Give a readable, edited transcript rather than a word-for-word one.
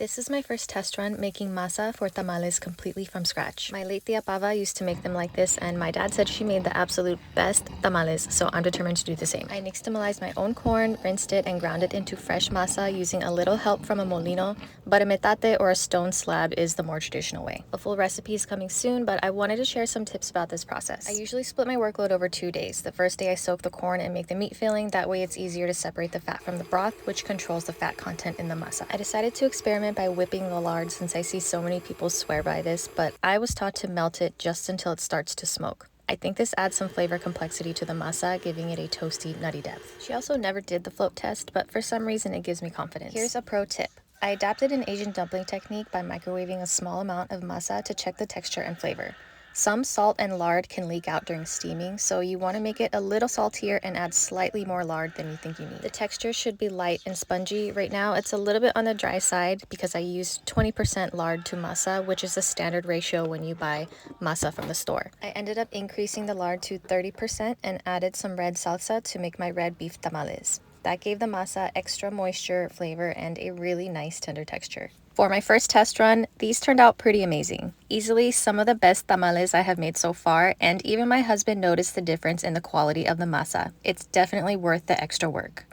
This is my first test run making masa for tamales completely from scratch. My late tia Pava used to make them like this, and my dad said she made the absolute best tamales, so I'm determined to do the same. I nixtamalized my own corn, rinsed it, and ground it into fresh masa using a little help from a molino, but a metate or a stone slab is the more traditional way. A full recipe is coming soon, but I wanted to share some tips about this process. I usually split my workload over 2 days. The first day I soak the corn and make the meat filling, that way it's easier to separate the fat from the broth, which controls the fat content in the masa. I decided to experiment by whipping the lard since I see so many people swear by this, but I was taught to melt it just until it starts to smoke. I think this adds some flavor complexity to the masa, giving it a toasty, nutty depth. She also never did the float test, but for some reason it gives me confidence. Here's a pro tip. I adapted an Asian dumpling technique by microwaving a small amount of masa to check the texture and flavor. Some salt and lard can leak out during steaming, so you want to make it a little saltier and add slightly more lard than you think you need. The texture should be light and spongy. Right now, it's a little bit on the dry side because I used 20% lard to masa, which is the standard ratio when you buy masa from the store. I ended up increasing the lard to 30% and added some red salsa to make my red beef tamales. That gave the masa extra moisture, flavor, and a really nice tender texture. For my first test run, these turned out pretty amazing. Easily some of the best tamales I have made so far, and even my husband noticed the difference in the quality of the masa. It's definitely worth the extra work.